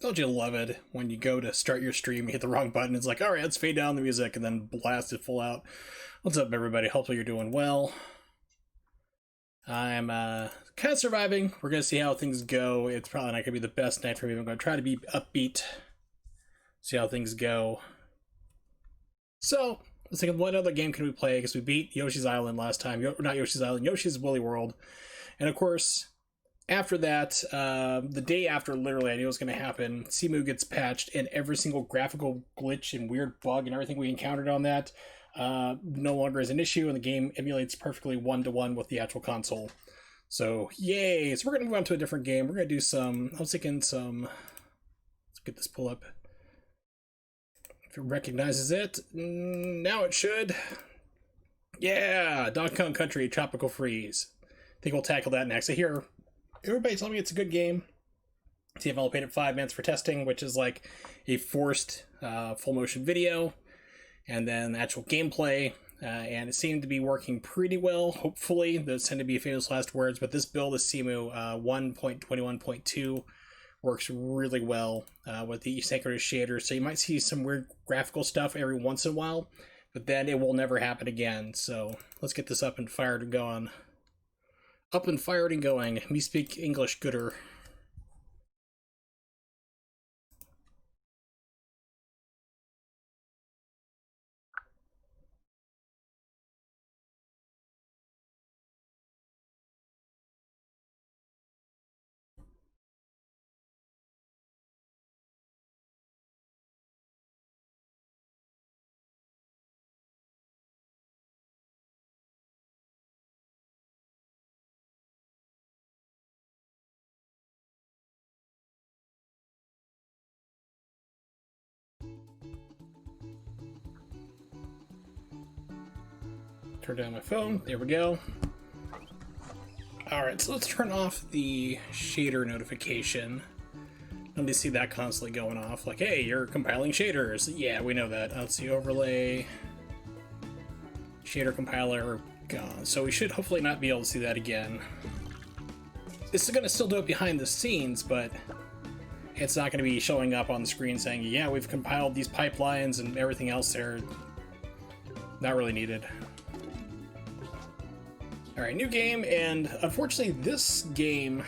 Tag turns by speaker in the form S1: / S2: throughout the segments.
S1: Don't you love it when you go to start your stream, you hit the wrong button, it's like, alright, let's fade down the music, and then blast it full out. What's up, everybody? Hopefully you're doing well. I'm kind of surviving. We're going to see how things go. It's probably not going to be the best night for me. I'm going to try to be upbeat, see how things go. So, let's think of what other game can we play, because we beat Yoshi's Island last time. Not Yoshi's Island, Yoshi's Woolly World. And of course, after that, the day after, literally, I knew it was going to happen, Cemu gets patched, and every single graphical glitch and weird bug and everything we encountered on that no longer is an issue, and the game emulates perfectly one-to-one with the actual console. So, yay! So we're going to move on to a different game. We're going to do some, I was thinking some, let's get this pull up. If it recognizes it, now it should. Yeah! Donkey Kong Country Tropical Freeze. I think we'll tackle that next. I hear everybody telling me it's a good game. See, I've only played it 5 minutes for testing, which is like a forced full motion video, and then actual gameplay, and it seemed to be working pretty well, hopefully. Those tend to be famous last words, but this build is Cemu 1.21.2, works really well with the asynchronous shaders, so you might see some weird graphical stuff every once in a while, but then it will never happen again. So let's get this up and fired and going. Up and fired and going. Me speak English gooder. Turn down my phone. There we go. Alright, so let's turn off the shader notification. Let me see that constantly going off. Like, hey, you're compiling shaders. Yeah, we know that. Let's see, overlay. Shader compiler gone. So we should hopefully not be able to see that again. This is going to still do it behind the scenes, but it's not going to be showing up on the screen saying, yeah, we've compiled these pipelines and everything else there. Not really needed. Alright, new game, and unfortunately this game,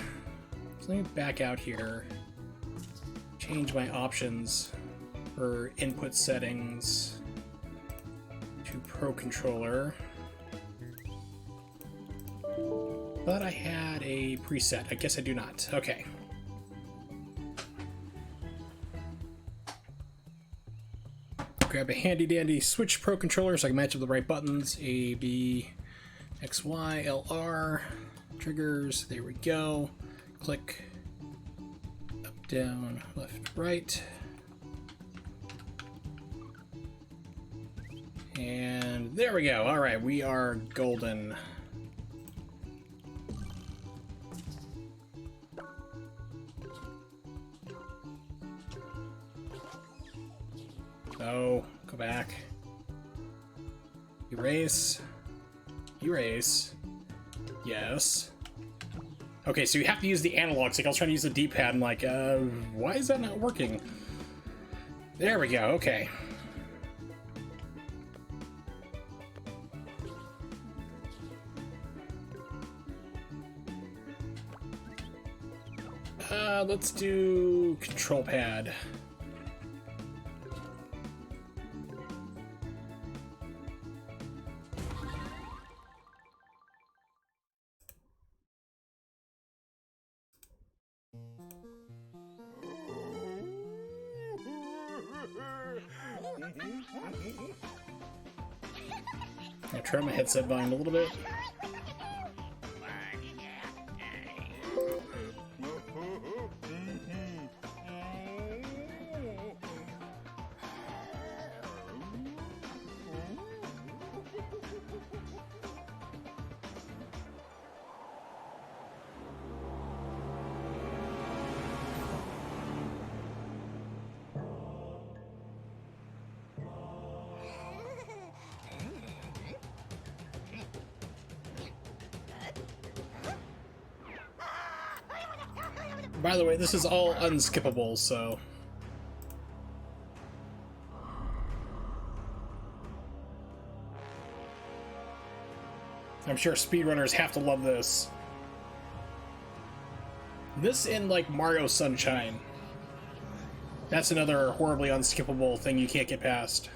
S1: so let me back out here, change my options for input settings to Pro Controller. Thought I had a preset, I guess I do not. Okay. Grab a handy dandy Switch Pro Controller so I can match up the right buttons, A, B, X, Y, L, R, triggers, there we go. Click, up, down, left, right. And there we go. All right, we are golden. Oh, go back. Erase. Erase. Yes. Okay, so you have to use the analogs. Like, I was trying to use the D-pad, and like, why is that not working? There we go, okay. Let's do control pad. I'll turn my headset volume a little bit. By the way, this is all unskippable, so... I'm sure speedrunners have to love this. This in, like, Mario Sunshine. That's another horribly unskippable thing you can't get past.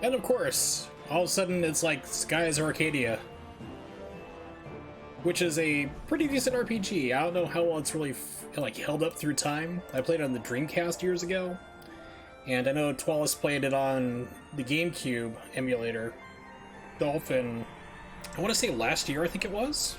S1: And of course, all of a sudden it's like Skies Arcadia, which is a pretty decent RPG. I don't know how well it's really like held up through time. I played it on the Dreamcast years ago, and I know Twalis played it on the GameCube emulator, Dolphin. I want to say last year, I think it was.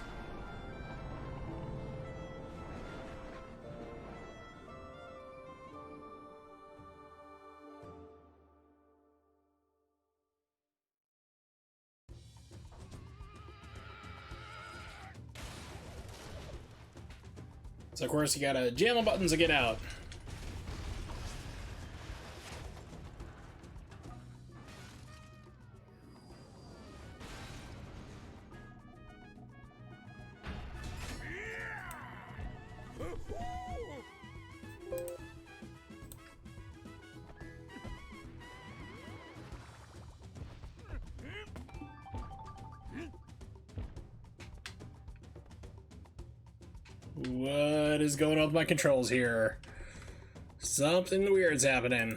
S1: So of course you gotta jam the buttons to get out. What is going on with my controls here? Something weird's happening.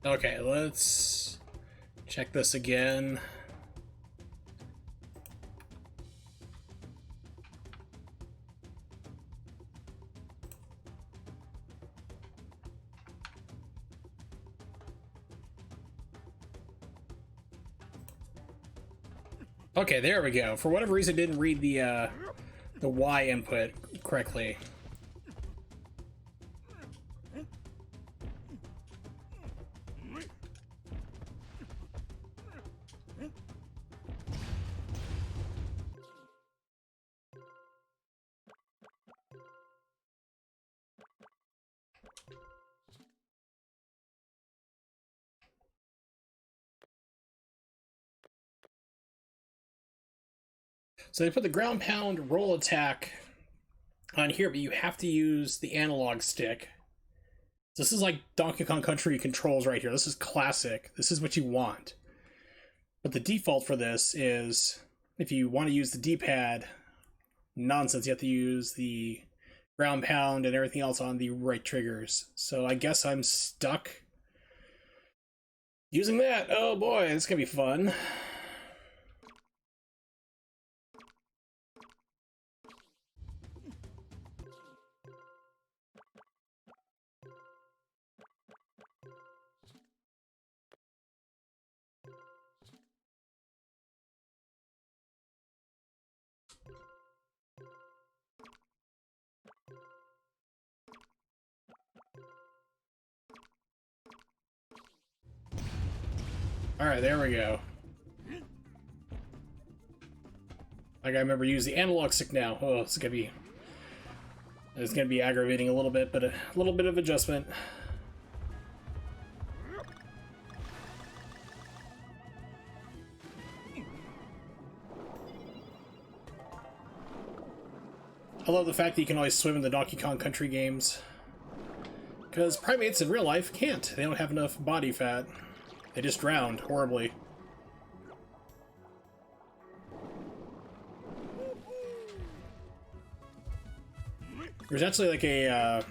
S1: Okay, let's check this again. Okay, there we go. For whatever reason, I didn't read the Y input correctly. So they put the ground pound roll attack on here, but you have to use the analog stick. This is like Donkey Kong Country controls right here. This is classic. This is what you want. But the default for this is, if you want to use the D-pad, nonsense. You have to use the ground pound and everything else on the right triggers. So I guess I'm stuck using that. Oh boy, it's gonna be fun. Alright, there we go. I gotta remember to use the analog stick now. Oh, it's gonna be aggravating a little bit, but a little bit of adjustment. I love the fact that you can always swim in the Donkey Kong Country games. Because primates in real life can't. They don't have enough body fat. They just drowned horribly. There's actually like a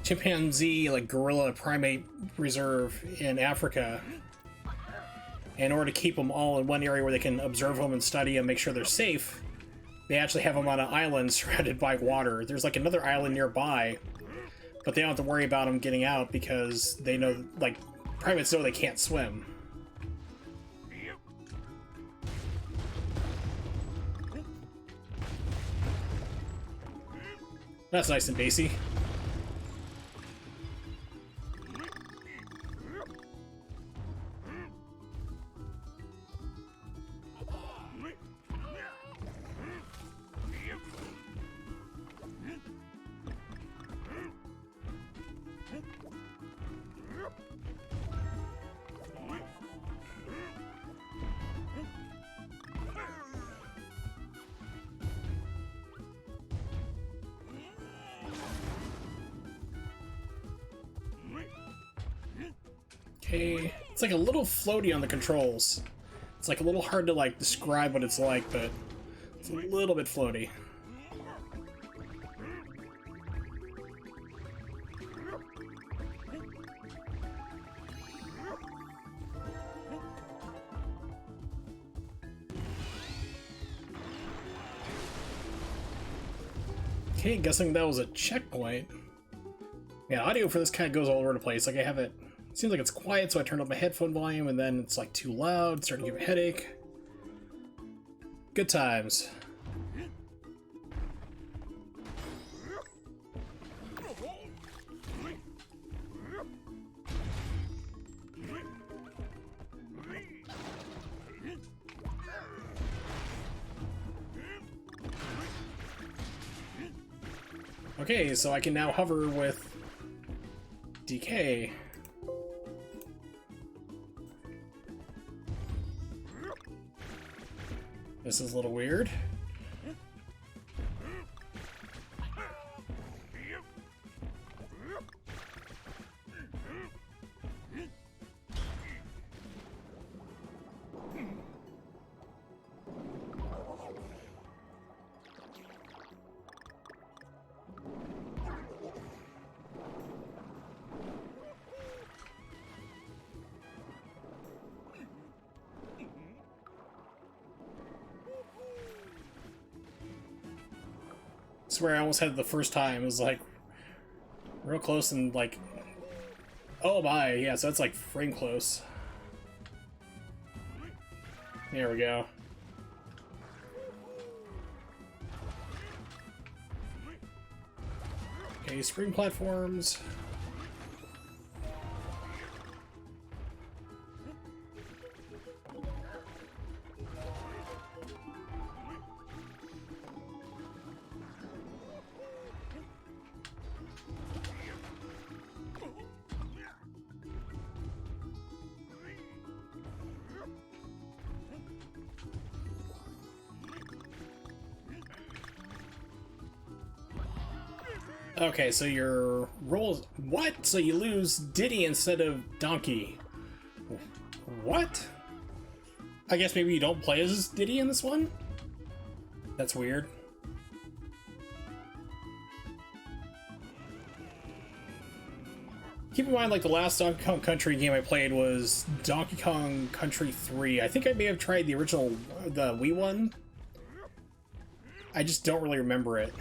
S1: chimpanzee, like gorilla primate reserve in Africa. In order to keep them all in one area where they can observe them and study them, make sure they're safe, they actually have them on an island surrounded by water. There's like another island nearby, but they don't have to worry about them getting out because they know, like, primates know they can't swim. That's nice and bassy. Okay, it's like a little floaty on the controls. It's like a little hard to like describe what it's like, but it's a little bit floaty. Okay, guessing that was a checkpoint. Yeah, audio for this kind of goes all over the place. Like I have it seems like it's quiet, so I turned up my headphone volume, and then it's like too loud, it's starting to give me a headache. Good times. Okay, so I can now hover with DK. This is a little weird. I swear I almost had it the first time. It was like real close and like, oh my, yeah, so that's like frame close. There we go. Okay, spring platforms. Okay, so your rolls... What? So you lose Diddy instead of Donkey. What? I guess maybe you don't play as Diddy in this one? That's weird. Keep in mind, like, the last Donkey Kong Country game I played was Donkey Kong Country 3. I think I may have tried the original, the Wii one. I just don't really remember it.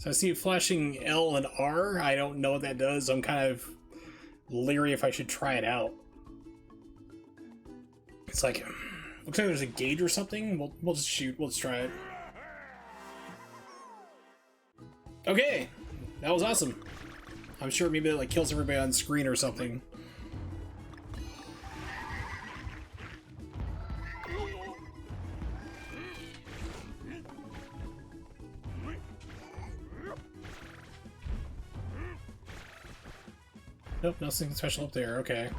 S1: So I see flashing L and R. I don't know what that does. I'm kind of leery if I should try it out. It's like, looks like there's a gauge or something. We'll just shoot. We'll just try it. Okay, that was awesome. I'm sure maybe it like kills everybody on screen or something. Nope, nothing special up there. Okay.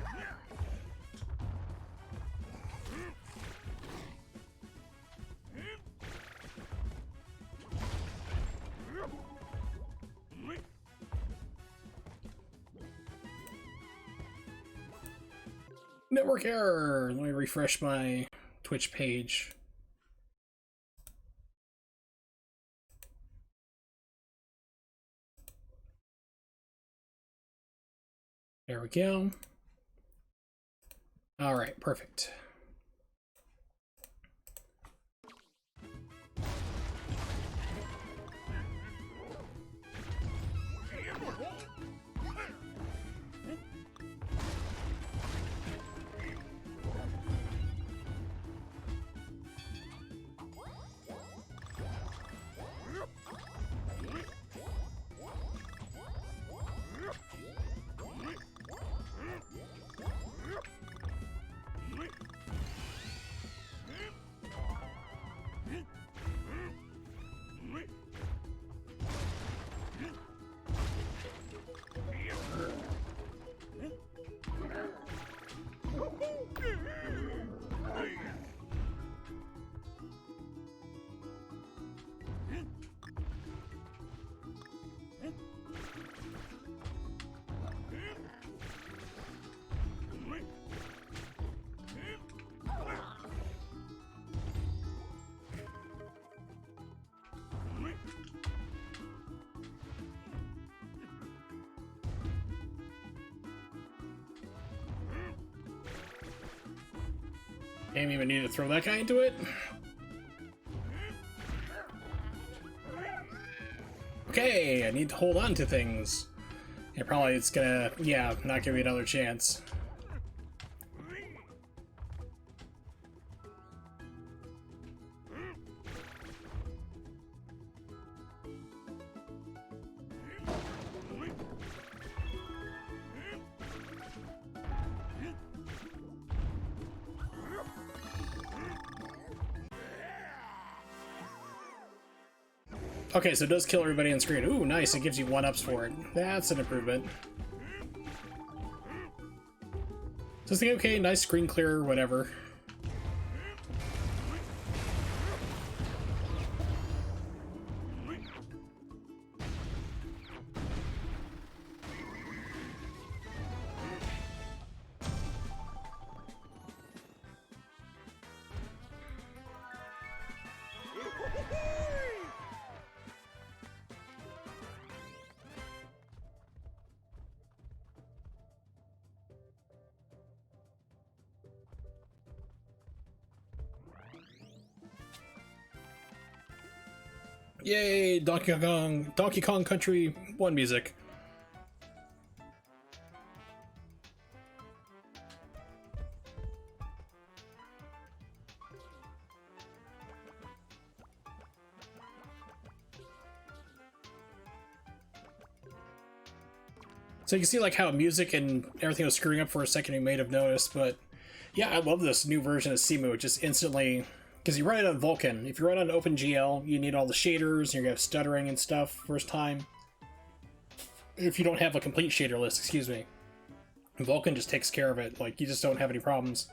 S1: Network error! Let me refresh my Twitch page. There we go. Alright, perfect. Didn't even need to throw that guy into it. Okay, I need to hold on to things. And probably it's gonna, yeah, not give me another chance. Okay, so it does kill everybody on screen. Ooh, nice. It gives you 1-ups for it. That's an improvement. So it's like, okay, nice screen clear, whatever. Yay, Donkey Kong Country 1 music. So you can see like how music and everything was screwing up for a second, you may have noticed, but yeah, I love this new version of Simu. It just instantly, because you run it on Vulkan. If you run on OpenGL, you need all the shaders, and you're gonna have stuttering and stuff first time. If you don't have a complete shader list, excuse me. Vulkan just takes care of it, like you just don't have any problems.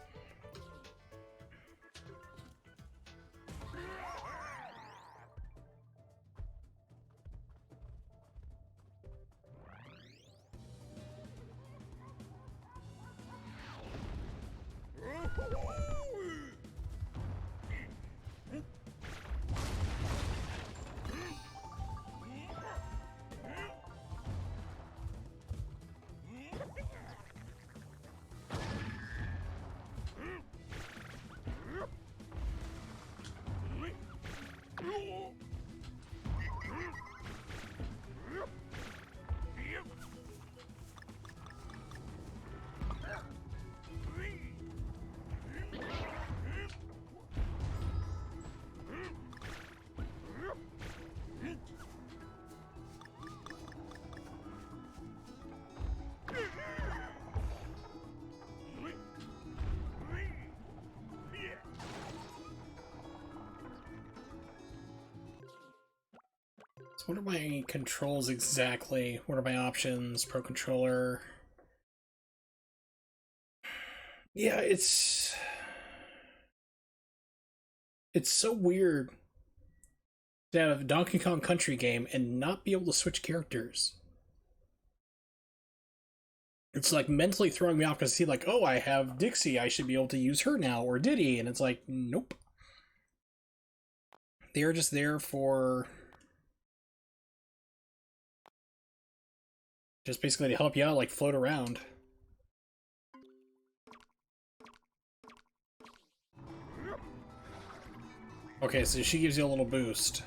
S1: So what are my controls exactly? What are my options? Pro controller. Yeah, it's so weird to have a Donkey Kong Country game and not be able to switch characters. It's like mentally throwing me off because I see like, oh, I have Dixie, I should be able to use her now, or Diddy, and it's like, nope. They're just there for just basically to help you out, like float around. Okay, so she gives you a little boost.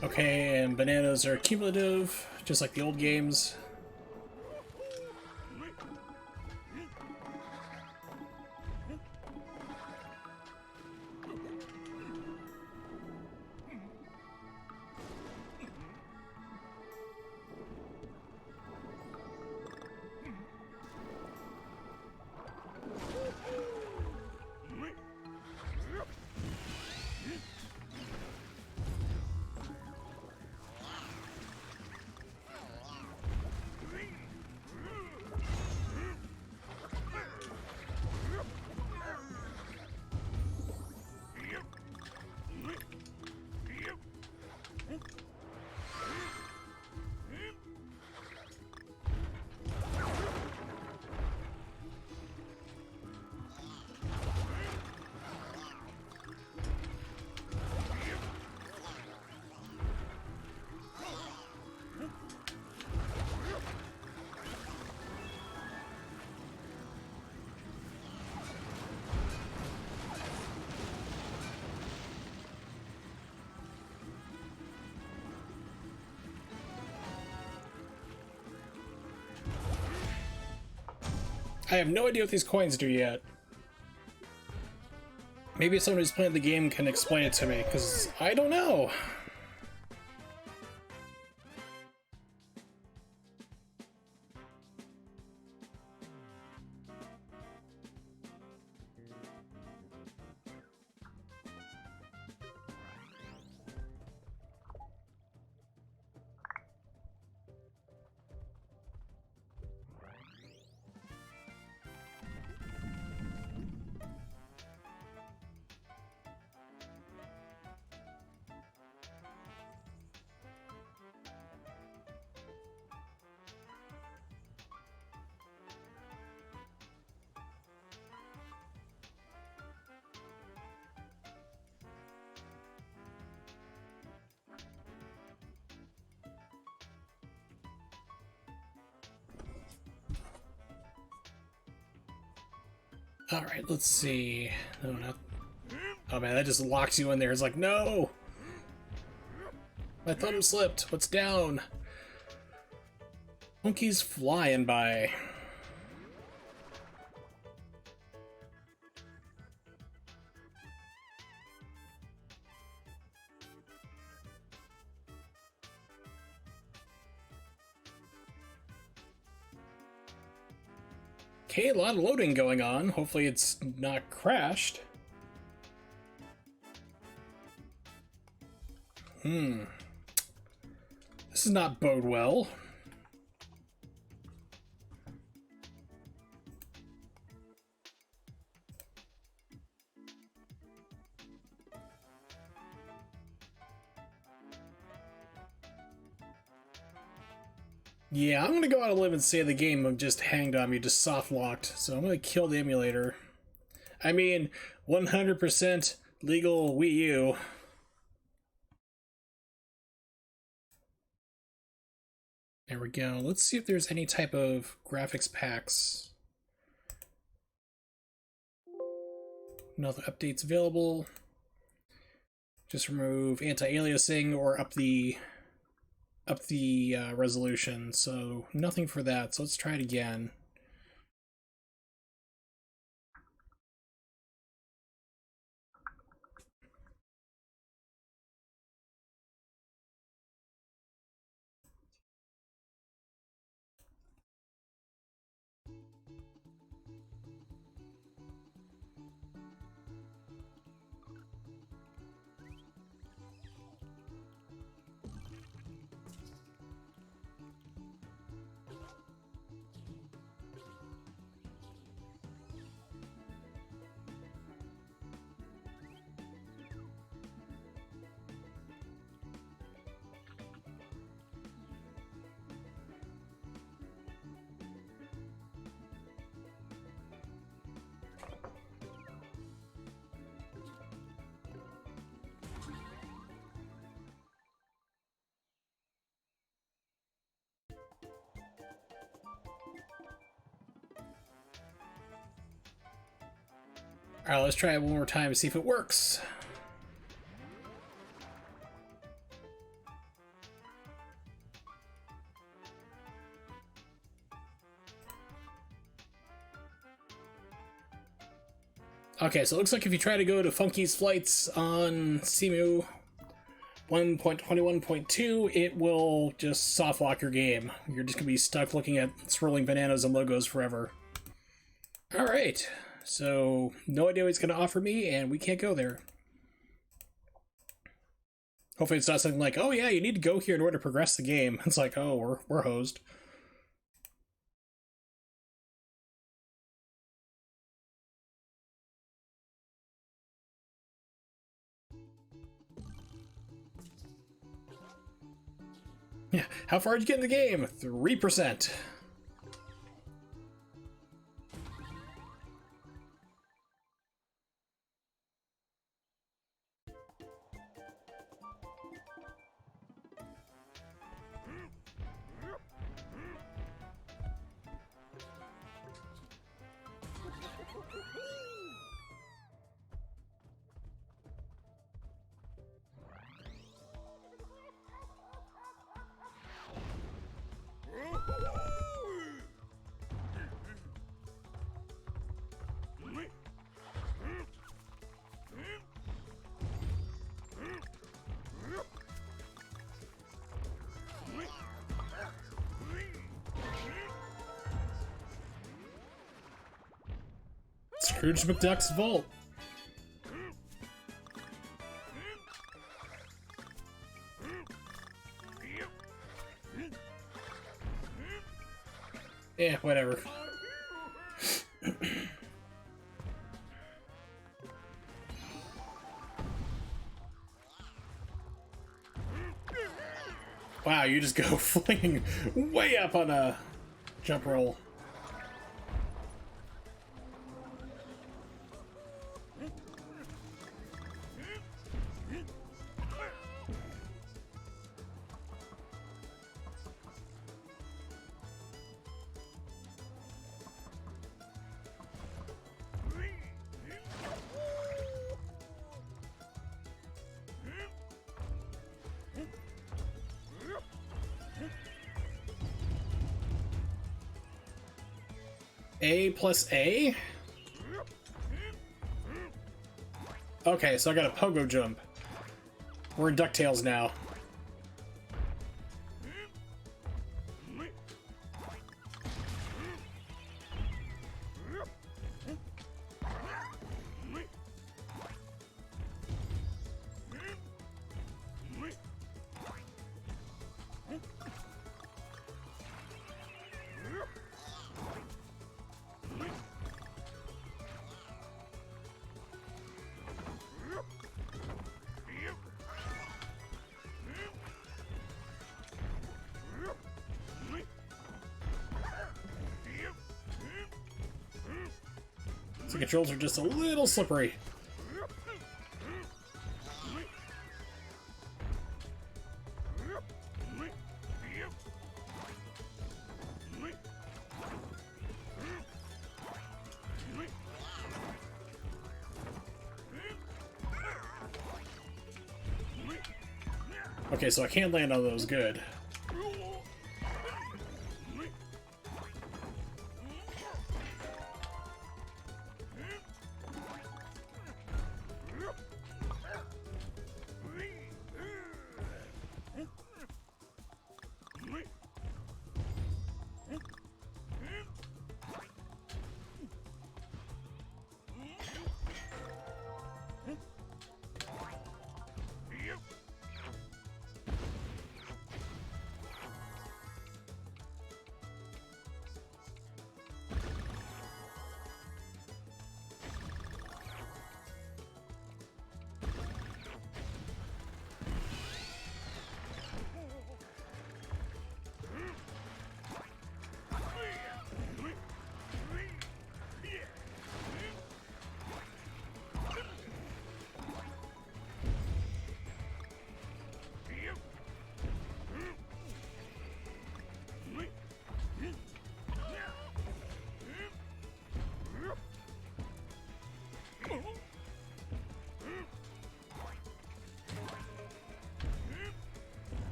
S1: Okay, and bananas are cumulative, just like the old games. I have no idea what these coins do yet. Maybe someone who's played the game can explain it to me, because I don't know. Alright, let's see. No, not... Oh man, that just locks you in there. It's like, no! My thumb slipped. What's down? Monkey's flying by. Okay, a lot of loading going on. Hopefully it's not crashed. This does not bode well. Yeah, I'm gonna go out on a limb and say the game just hanged on me, just soft locked. So I'm gonna kill the emulator. I mean, 100% legal Wii U. There we go. Let's see if there's any type of graphics packs. No updates available. Just remove anti-aliasing or up the resolution. So nothing for that. So let's try it again. Alright, let's try it one more time to see if it works. Okay, so it looks like if you try to go to Funky's Flights on CMU 1.21.2, it will just soft lock your game. You're just gonna be stuck looking at swirling bananas and logos forever. Alright, so no idea what it's gonna offer me, and we can't go there. Hopefully it's not something like, oh yeah, you need to go here in order to progress the game. It's like, oh, we're hosed. Yeah, how far did you get in the game? 3%. Scrooge McDuck's vault. Yeah, whatever. Wow, you just go flinging way up on a jump roll. A plus A? Okay, so I got a pogo jump. We're in DuckTales now. The controls are just a little slippery. Okay, so I can't land on those good.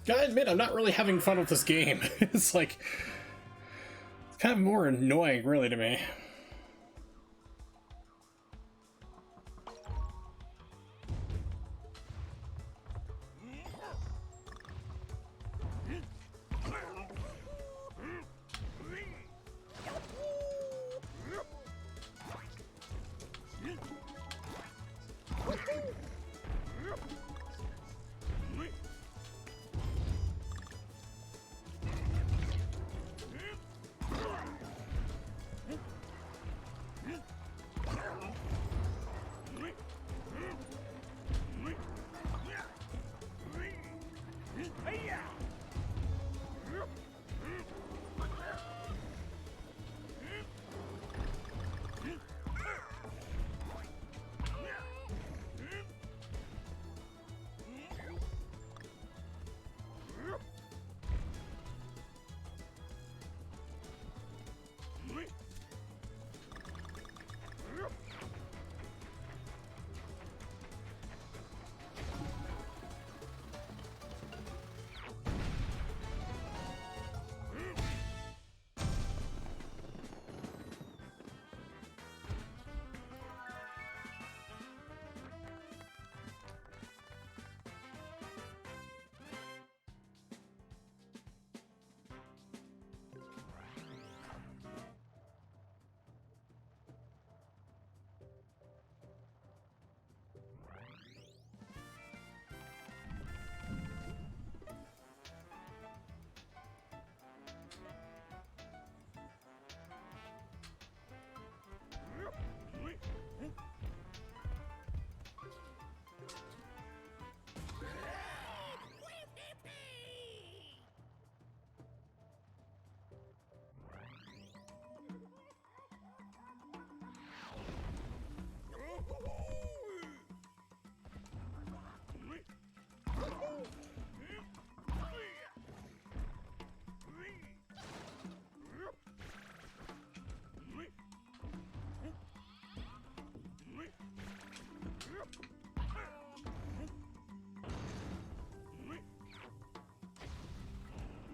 S1: Gotta admit, I'm not really having fun with this game. It's like, it's kind of more annoying, really, to me.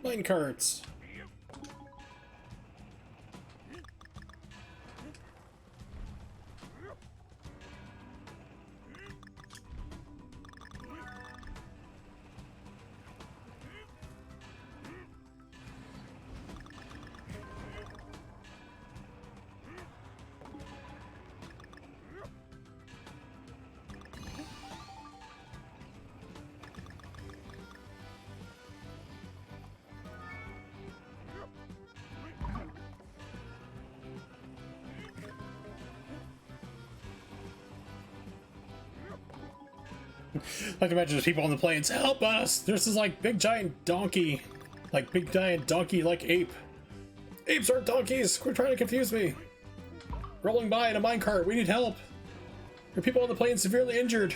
S1: Mine carts. Like imagine there's people on the plains. Help us! There's this like big giant donkey, like ape. Apes aren't donkeys. Quit trying to confuse me. Rolling by in a minecart. We need help. There are people on the plains severely injured.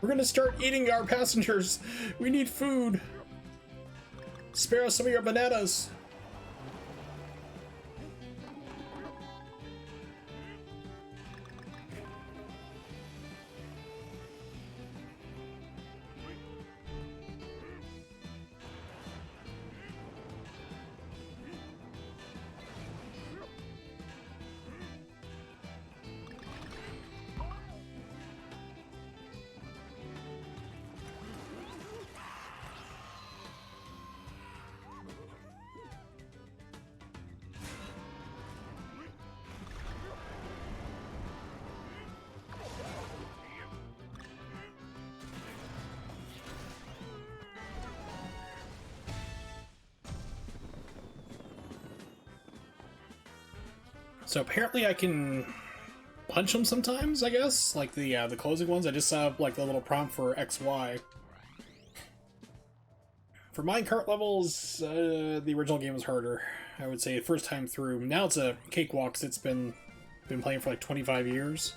S1: We're gonna start eating our passengers. We need food. Spare us some of your bananas. So apparently I can punch them sometimes, I guess? Like the closing ones. I just saw like the little prompt for XY. For minecart levels, the original game was harder. I would say first time through. Now it's a cakewalk 'cause it's been playing for like 25 years.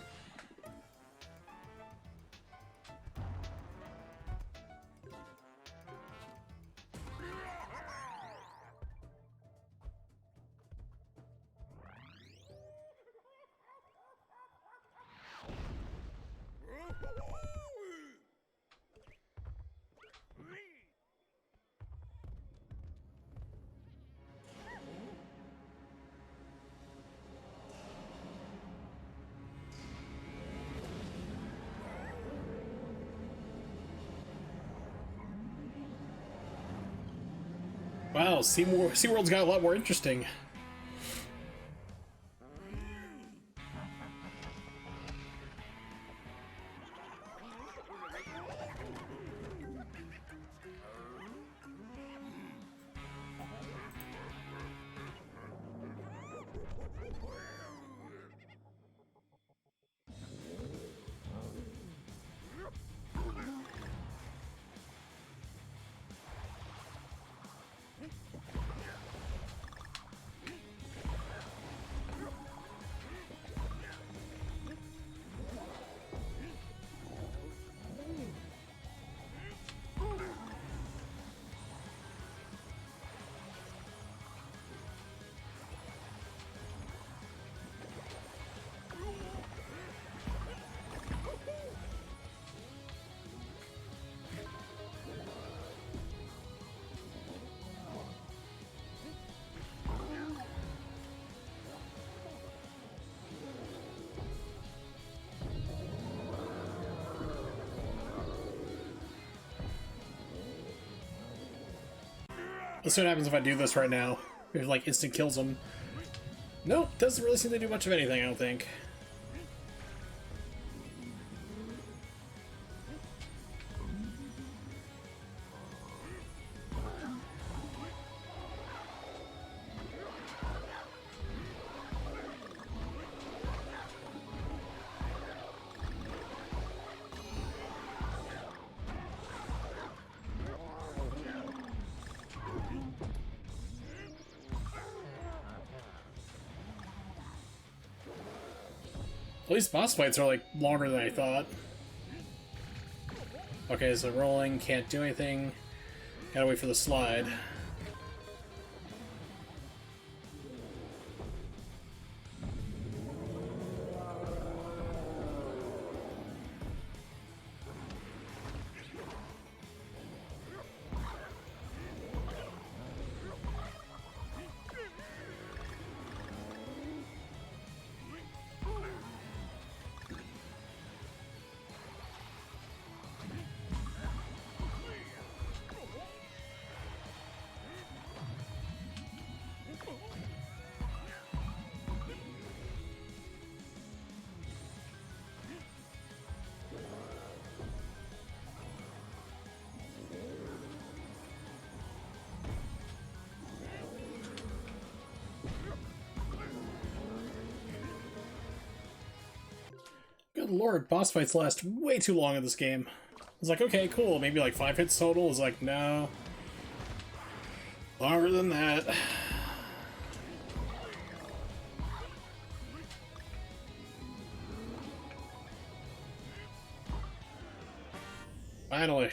S1: Wow, SeaWorld's got a lot more interesting. Let's see what happens if I do this right now. It like instant kills them. Nope, doesn't really seem to do much of anything, I don't think. At least boss fights are like longer than I thought. Okay, so rolling, can't do anything. Gotta wait for the slide. Good lord, boss fights last way too long in this game. It's like, okay, cool, maybe like 5 hits total. It's like, no. Longer than that. Finally.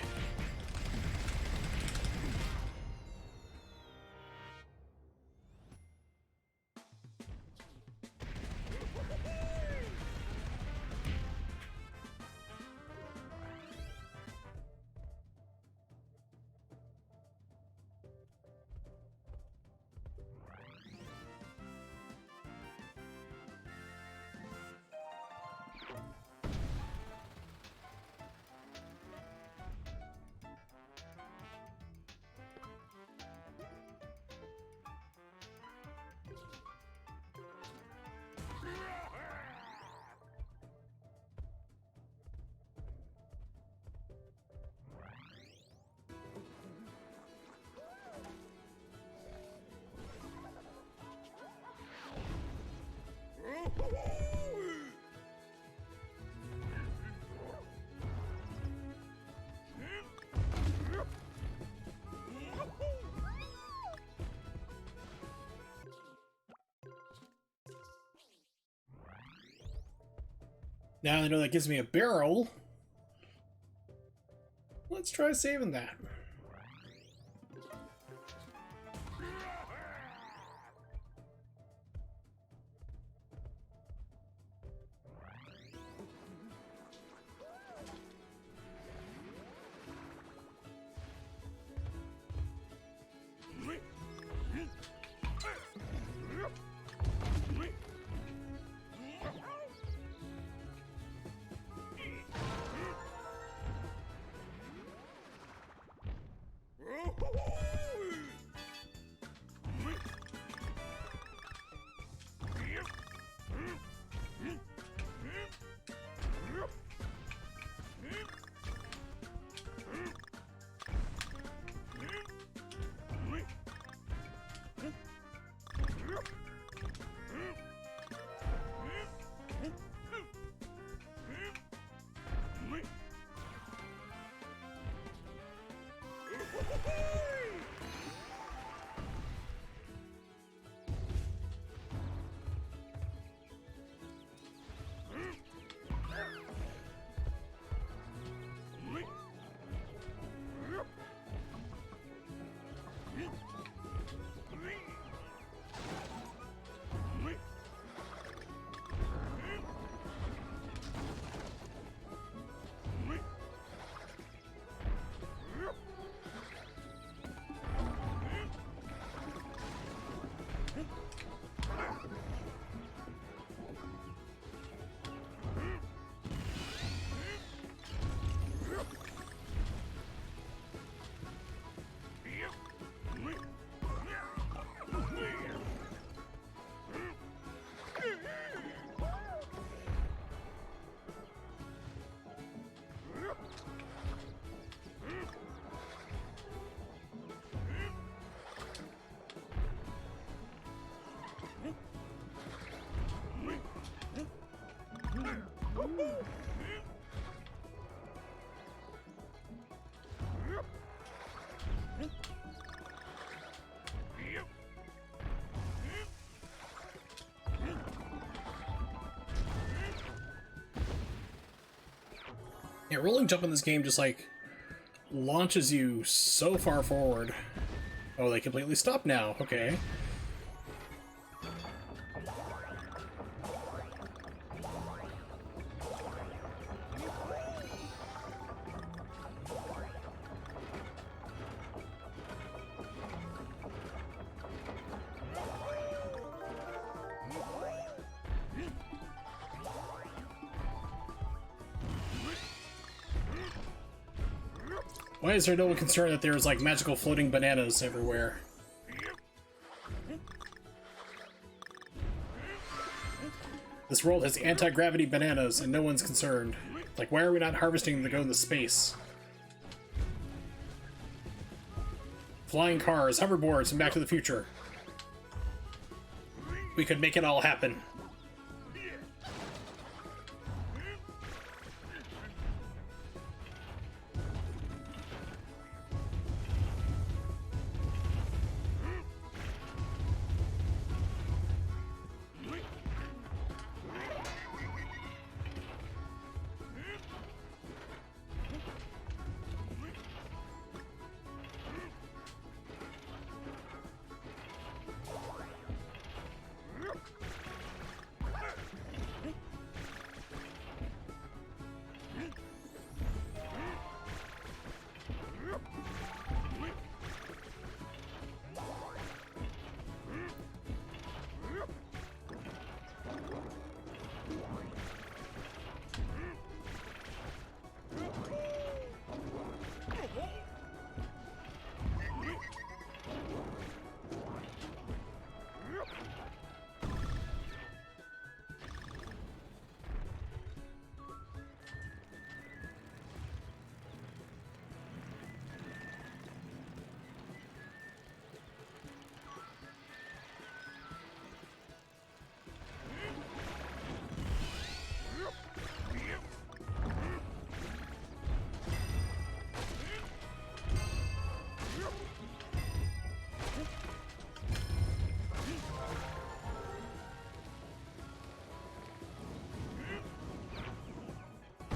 S1: Now I know that gives me a barrel. Let's try saving that. Yeah, rolling jump in this game just like launches you so far forward. Oh, they completely stopped now. Okay. Why is there no concern that there's like magical floating bananas everywhere? This world has anti-gravity bananas and no one's concerned. Like, why are we not harvesting them to go into space? Flying cars, hoverboards, and Back to the Future. We could make it all happen.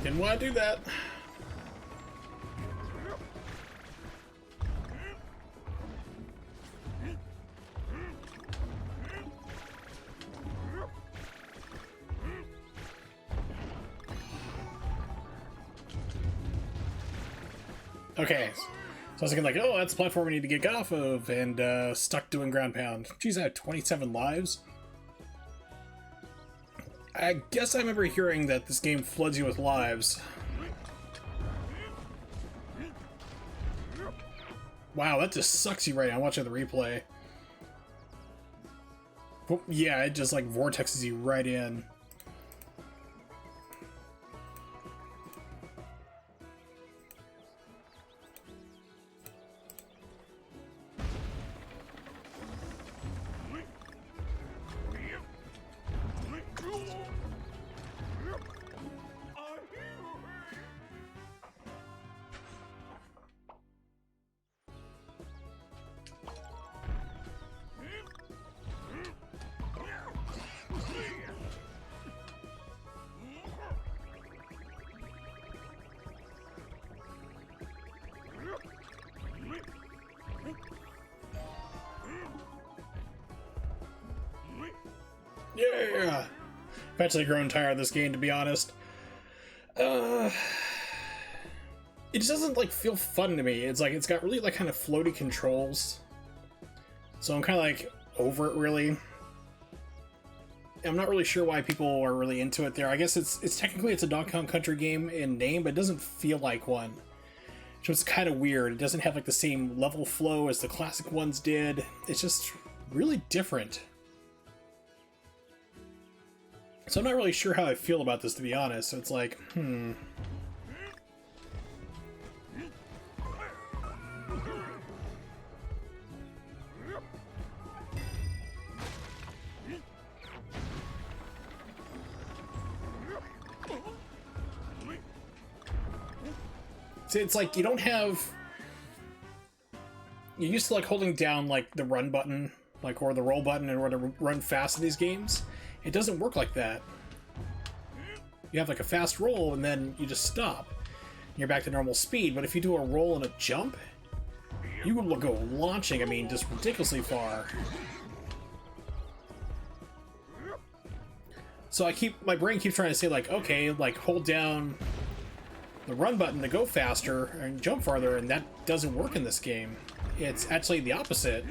S1: Didn't want to do that. Okay, so I was thinking like, oh, that's a platform we need to get off of, and stuck doing ground pound. Geez, I had 27 lives. I guess I remember hearing that this game floods you with lives. Wow, that just sucks you right now. I'm watching the replay. Oh, yeah, it just like vortexes you right in. Yeah! I've actually grown tired of this game, to be honest. It just doesn't, like, feel fun to me. It's like, it's got really, like, kind of floaty controls. So I'm kind of, like, over it, really. I'm not really sure why people are really into it there. I guess it's technically it's a Donkey Kong Country game in name, but it doesn't feel like one. So it's kind of weird. It doesn't have, like, the same level flow as the classic ones did. It's just really different. So I'm not really sure how I feel about this, to be honest. So it's like, See, it's like you don't have... You're used to, like, holding down, like, the run button, like, or the roll button in order to run fast in these games. It doesn't work like that. You have, like, a fast roll, and then you just stop. And you're back to normal speed, but if you do a roll and a jump, you will go launching, I mean, just ridiculously far. So my brain keeps trying to say, like, okay, like, hold down the run button to go faster and jump farther, and that doesn't work in this game. It's actually the opposite.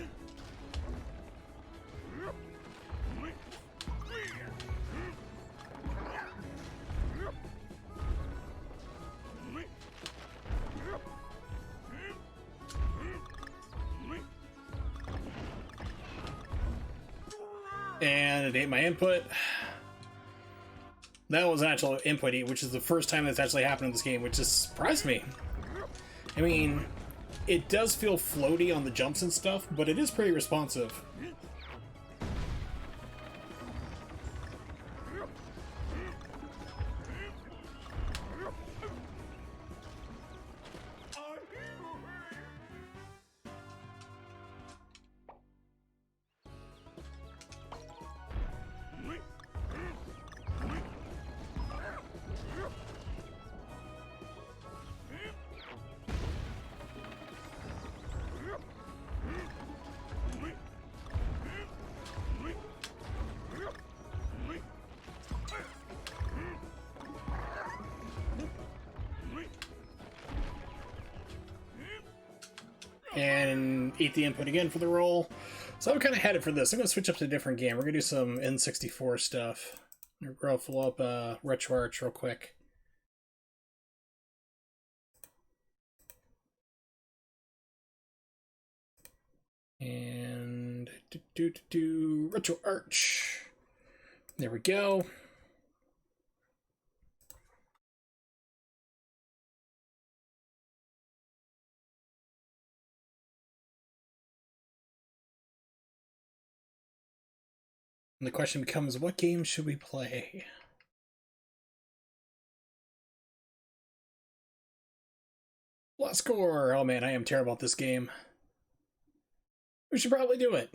S1: And it ate my input. That was an actual input eat, which is the first time that's actually happened in this game, which just surprised me. I mean, it does feel floaty on the jumps and stuff, but it is pretty responsive. And eat the input again for the roll. So I'm kind of headed for this. I'm going to switch up to a different game. We're going to do some N64 stuff. I'm going to pull up RetroArch real quick. And RetroArch. There we go. And the question becomes, what game should we play? Lost score! Oh man, I am terrible at this game. We should probably do it.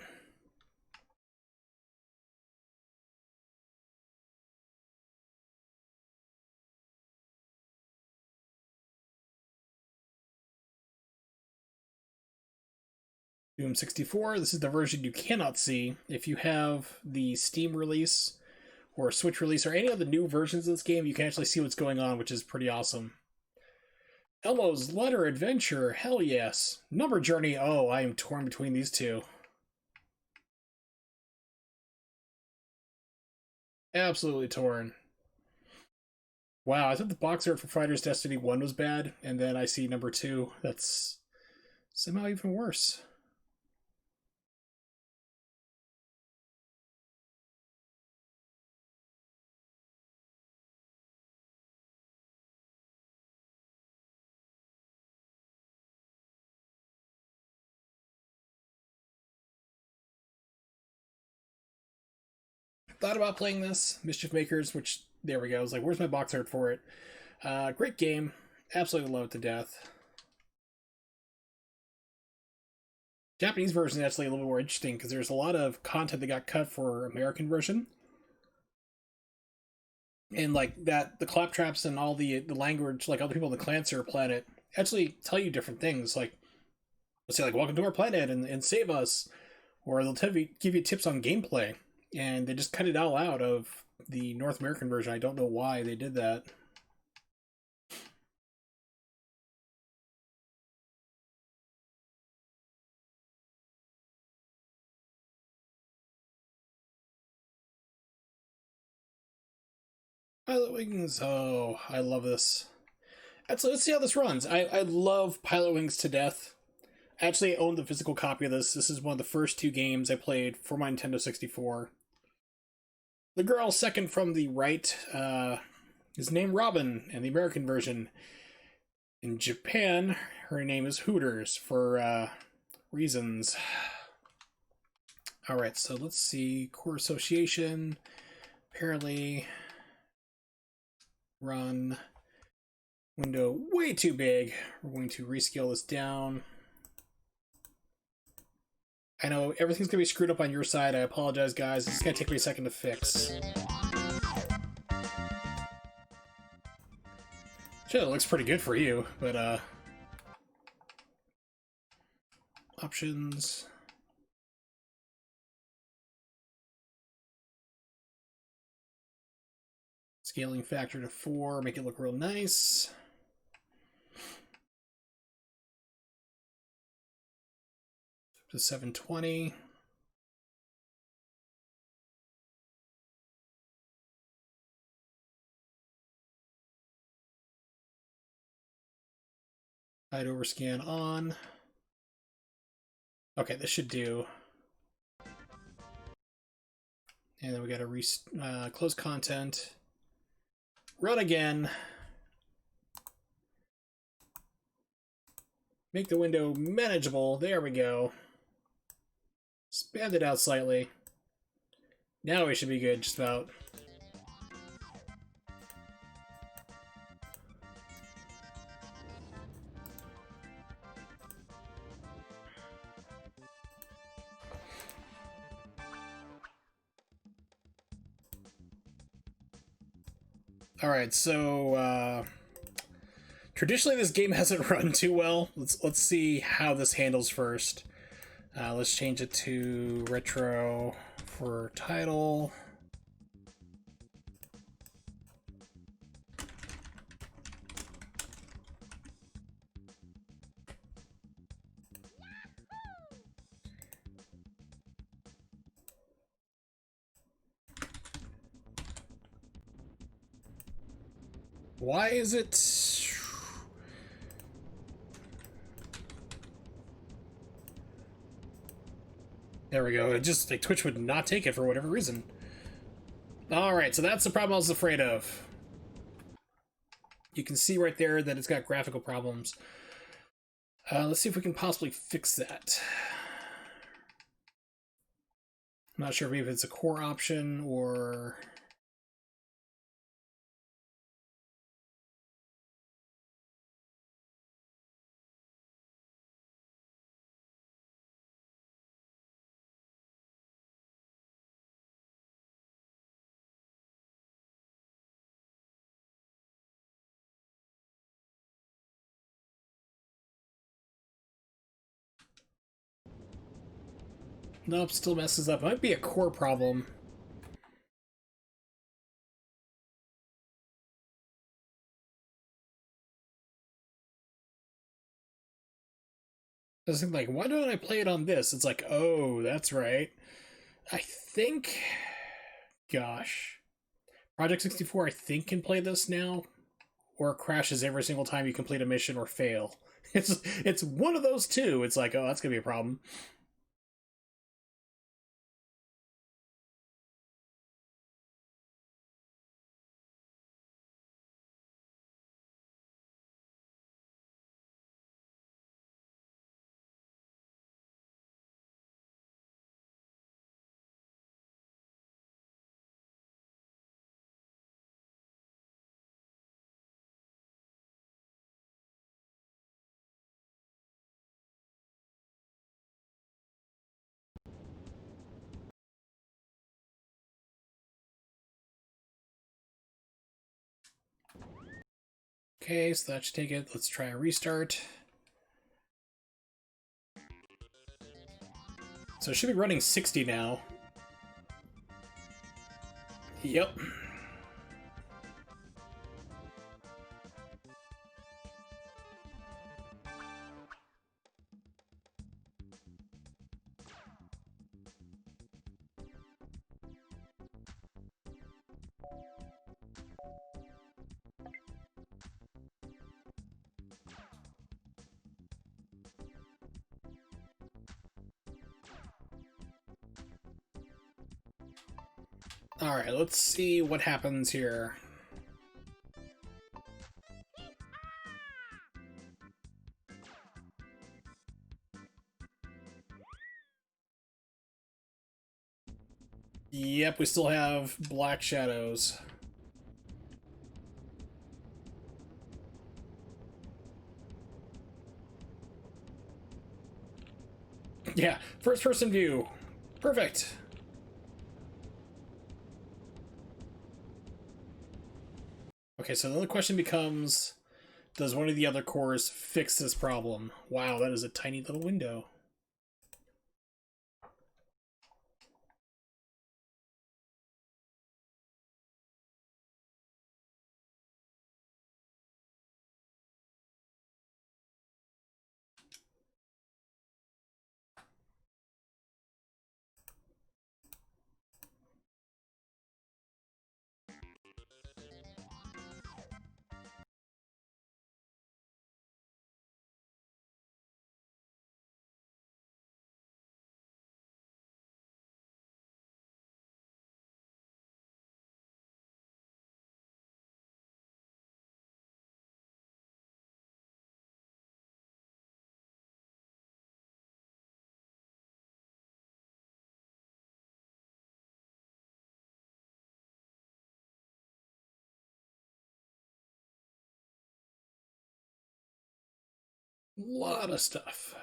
S1: Doom 64. This is the version you cannot see. If you have the Steam release or Switch release or any of the new versions of this game, you can actually see what's going on, which is pretty awesome. Elmo's Letter Adventure, hell yes. Number Journey, oh, I am torn between these two. Absolutely torn. Wow, I thought the box art for Fighters Destiny 1 was bad, and then I see number 2. That's somehow even worse. Thought about playing this, Mischief Makers, which, there we go. I was like, where's my box art for it? Great game. Absolutely love it to death. Japanese version is actually a little more interesting because there's a lot of content that got cut for American version. And like that, the claptraps and all the language, like other people on the Clancer planet, actually tell you different things. Like, let's say, like, welcome to our planet and save us. Or they'll give you tips on gameplay. And they just cut it all out of the North American version. I don't know why they did that. Pilotwings, oh, I love this. Let's see how this runs. I love Pilotwings to death. I actually own the physical copy of this. This is one of the first 2 games I played for my Nintendo 64. The girl second from the right is named Robin in the American version. In Japan, her name is Hooters for reasons. Alright, so let's see. Core association. Apparently. Run. Window way too big. We're going to rescale this down. I know everything's going to be screwed up on your side. I apologize, guys. It's going to take me a second to fix. Shit, it looks pretty good for you, but, options. Scaling factor to 4, make it look real nice. To 720. Hide overscan on. Okay, this should do. And then we got to close content. Run again. Make the window manageable. There we go. Expand it out slightly. Now we should be good, just about. Alright, so traditionally this game hasn't run too well. Let's see how this handles first. Let's change it to retro for title. Why is it... There we go. It just, like, Twitch would not take it for whatever reason. Alright, so that's the problem I was afraid of. You can see right there that it's got graphical problems. Let's see if we can possibly fix that. I'm not sure maybe if it's a core option or... Nope, still messes up. Might be a core problem. I was thinking, like, why don't I play it on this? It's like, oh, that's right. I think... Gosh. Project 64, I think, can play this now. Or it crashes every single time you complete a mission or fail. It's one of those two. It's like, oh, that's gonna be a problem. Okay, so that should take it. Let's try a restart. So it should be running 60 now. Yep. Alright, let's see what happens here. Yep, we still have black shadows. Yeah, first person view. Perfect. Okay, so the other question becomes, does one of the other cores fix this problem? Wow, that is a tiny little window. Lot of stuff.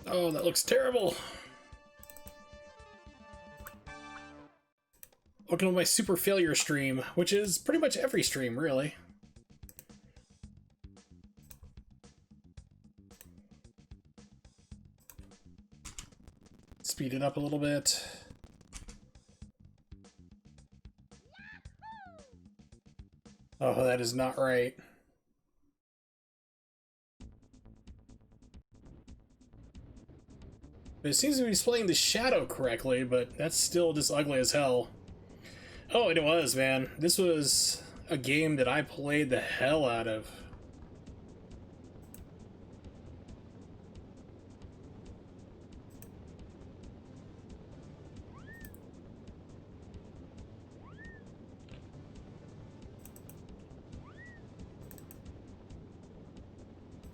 S1: Oh, that looks terrible. Welcome to my super failure stream, which is pretty much every stream, really. Speed it up a little bit. Oh, that is not right. It seems to be displaying the shadow correctly, but that's still just ugly as hell. Oh, it was, man. This was a game that I played the hell out of.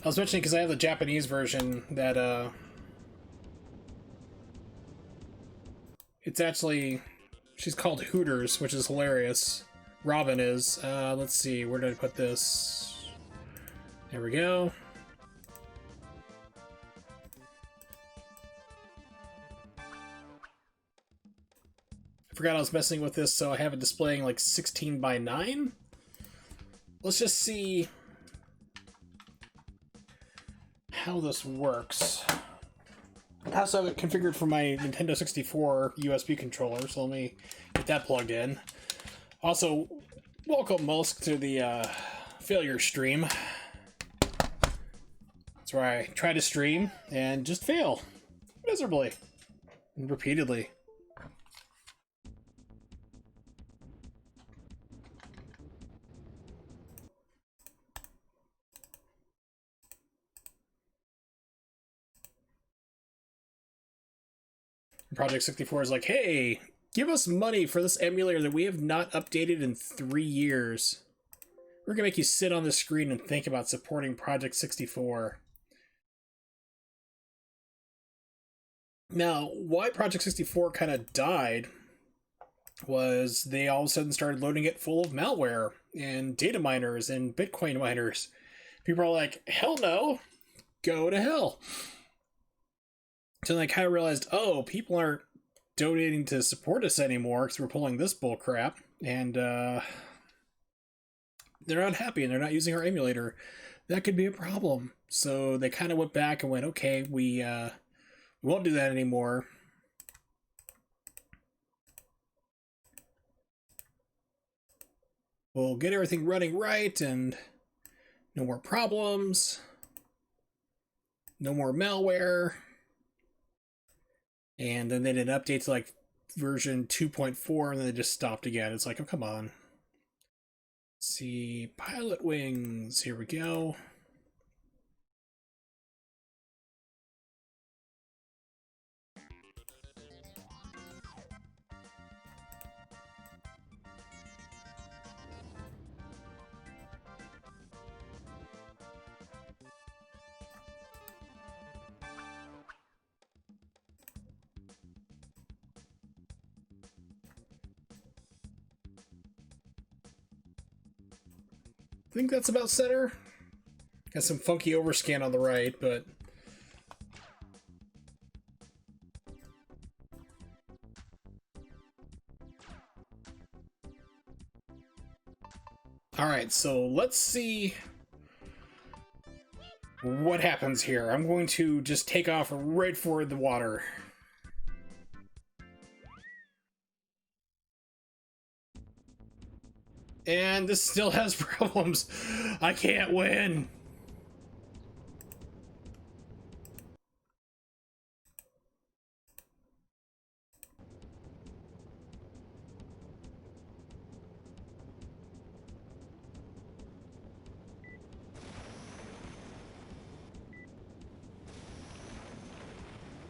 S1: I was mentioning because I have the Japanese version that, it's actually... She's called Hooters, which is hilarious. Robin is. Let's see, where did I put this? There we go. I forgot I was messing with this, so I have it displaying like 16 by 9. Let's just see how this works. I also have it configured for my Nintendo 64 USB controller, so let me get that plugged in. Also, welcome Molsk to the failure stream. That's where I try to stream and just fail miserably and repeatedly. Project 64 is like, hey, give us money for this emulator that we have not updated in 3 years. We're gonna make you sit on the screen and think about supporting Project 64. Now, why Project 64 kind of died was they all of a sudden started loading it full of malware and data miners and Bitcoin miners. People are like, hell no, go to hell. So they kind of realized, oh, people aren't donating to support us anymore because we're pulling this bull crap, and they're not happy and they're not using our emulator. That could be a problem. So they kind of went back and went, okay, we won't do that anymore. We'll get everything running right and no more problems, no more malware. And then they did an update to like version 2.4 and then they just stopped again. It's like, oh, come on. Let's see, Pilotwings, here we go. I think that's about center. Got some funky overscan on the right, but alright, so let's see what happens here. I'm going to just take off right for the water. And this still has problems. I can't win.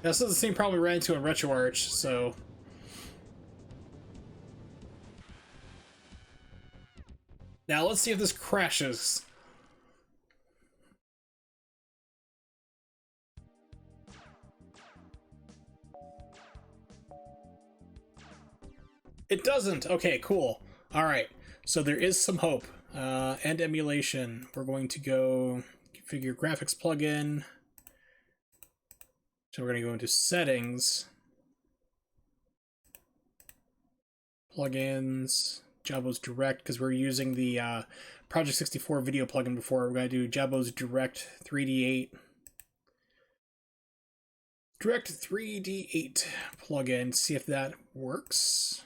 S1: This is the same problem we ran into in RetroArch, so... Now let's see if this crashes. It doesn't! Okay, cool. Alright, so there is some hope. And emulation. We're going to go configure graphics plugin. So we're going to go into settings. Plugins. Jabos Direct, because we're using the Project 64 video plugin before. We're going to do Jabos Direct 3D8. Direct 3D8 plugin, see if that works.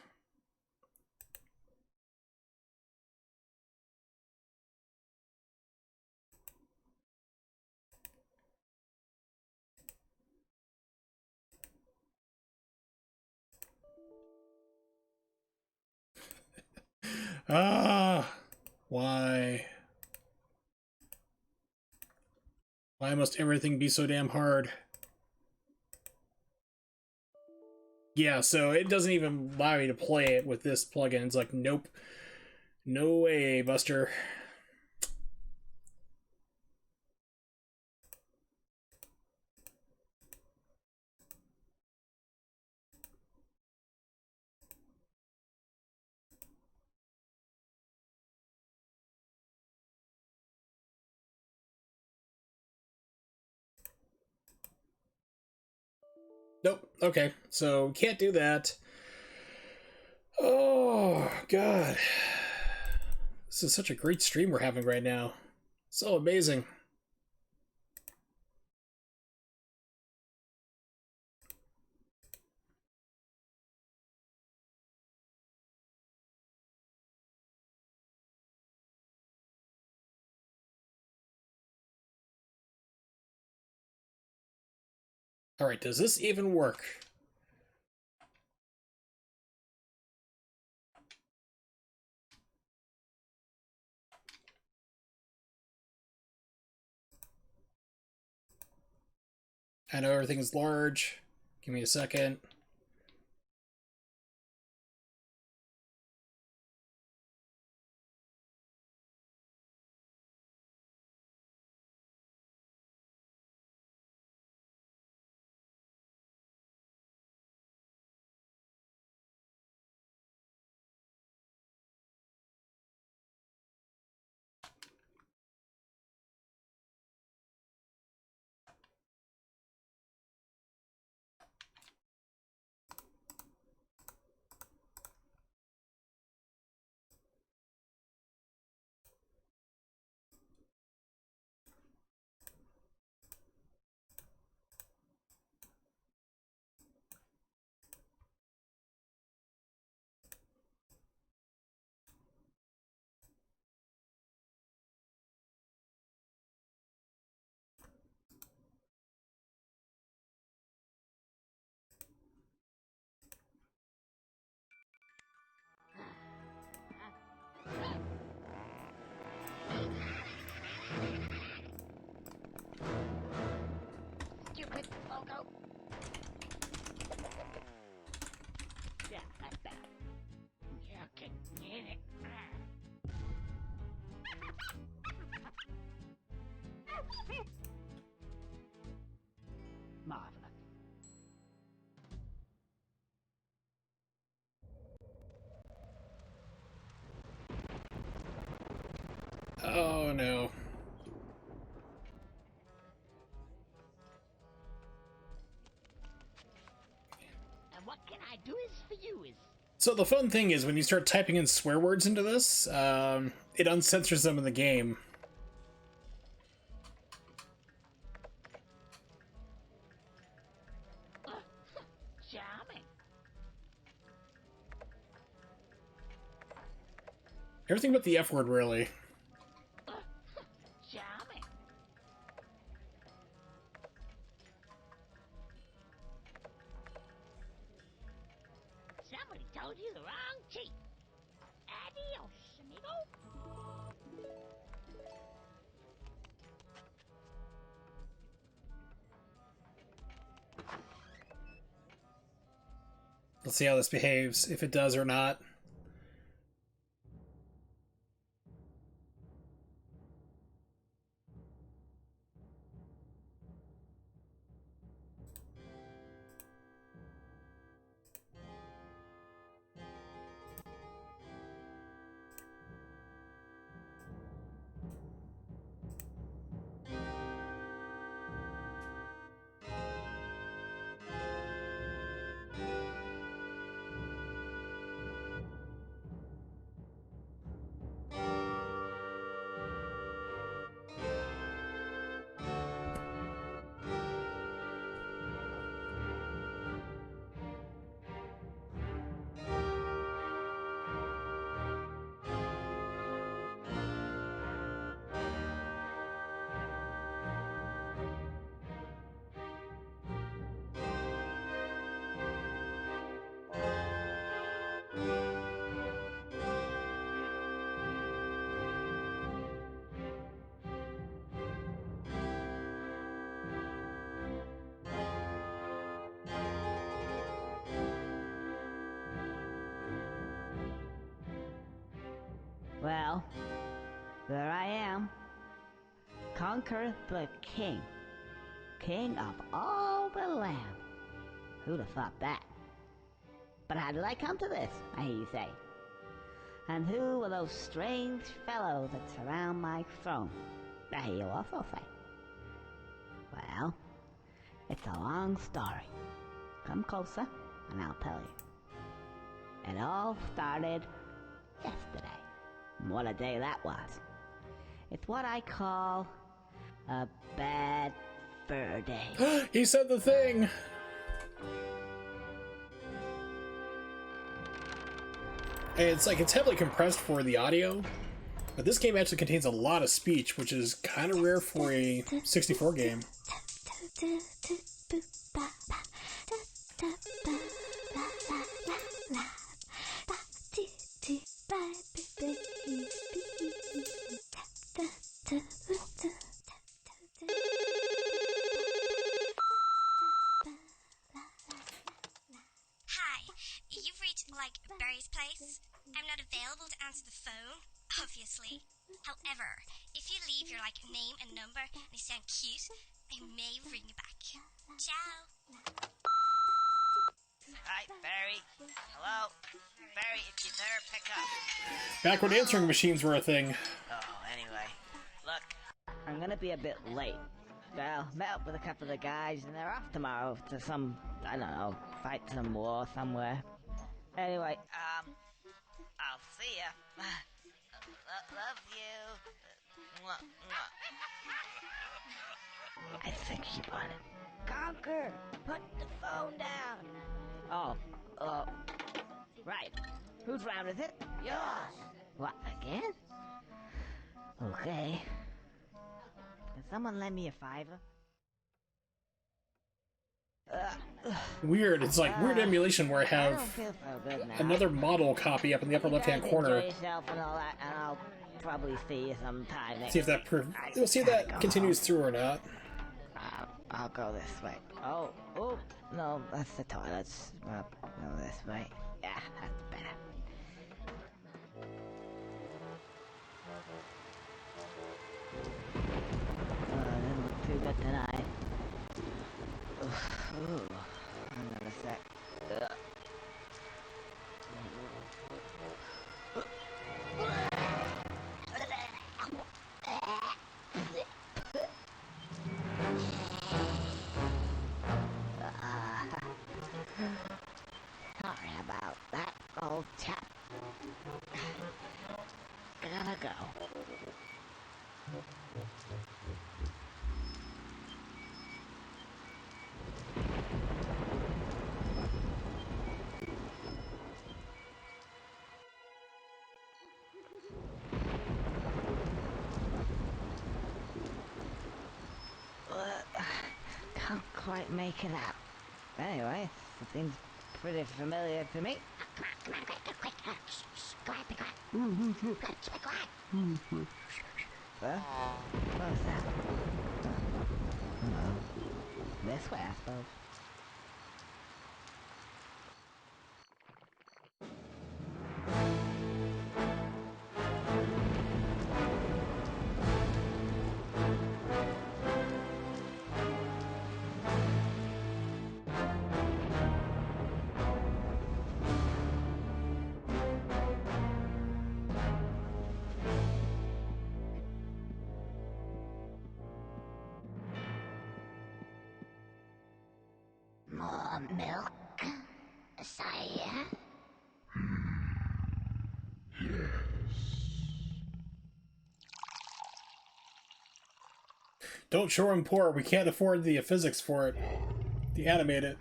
S1: Why? Why must everything be so damn hard? Yeah, so it doesn't even allow me to play it with this plugin. It's like, nope. No way, Buster. Nope. Okay, so can't do that. Oh, God. This is such a great stream we're having right now. So amazing. Alright, does this even work? I know everything's large. Give me a second.
S2: Stupid logo. Yeah, that's better. You can get it. Marvelous.
S1: Oh no.
S2: And what can I do is for you is...
S1: So the fun thing is when you start typing in swear words into this, it uncensors them in the game.
S2: Charming.
S1: Everything but the F word, really.
S2: Charming. Somebody told you the wrong cheat. Adios, amigo.
S1: Let's see how this behaves, if it does or not.
S3: Well, there I am. Conker the king. King of all the land. Who'd have thought that? But how did I come to this, I hear you say? And who are those strange fellows that surround my throne? I hear you also say. Well, it's a long story. Come closer, and I'll tell you. It all started yesterday. What a day that was. It's what I call a bad fur day.
S1: He said the thing! And it's like, it's heavily compressed for the audio, but this game actually contains a lot of speech, which is kind of rare for a 64 game.
S4: Hi, you've reached, Barry's place. I'm not available to answer the phone, obviously. However, if you leave your, name and number and you sound cute, I may ring you back. Ciao.
S5: Hi, Barry. Hello? Barry, if you're there, pick up.
S1: Back when answering machines were a thing.
S5: Oh, anyway. Look,
S3: I'm gonna be a bit late. Well, met up with a couple of the guys, and they're off tomorrow to some, I don't know, fight some war somewhere. Anyway,
S5: I'll see ya. Love you. Mwah, mwah.
S3: I think she won it. Conker, put the phone down. Oh, right. Whose round is it? Yours. What, again? Okay. Can someone lend me a $5?
S1: Weird. It's like weird emulation where I
S3: I don't
S1: have
S3: feel so good now.
S1: another model copy up in the upper left-hand corner.
S3: Enjoy yourself and all that, and I'll probably see you sometime.
S1: See if that we'll see if that continues through or not.
S3: I'll go this way. Oh, no, that's the toilets. Well, go this way. Yeah, that's better. Didn't look too good tonight. Ooh, hang on a sec. Sorry about that, old chap. Gotta go. Can't quite make it out. Anyway, it seems pretty familiar to me. Sir? What was that? This way, I suppose. More milk, sire?
S1: Don't show him poor. We can't afford the physics for it. The animated.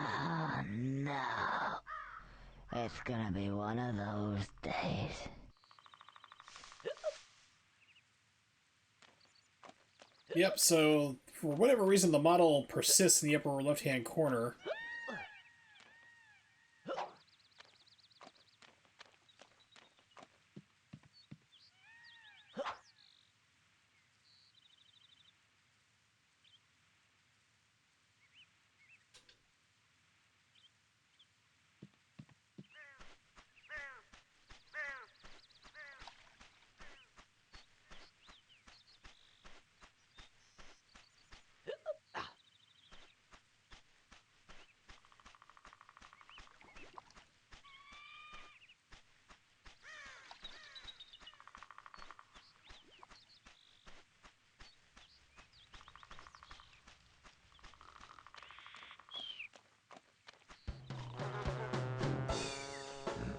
S1: Oh no. It's gonna be one of those days. Yep, so for whatever reason, the model persists in the upper left-hand corner.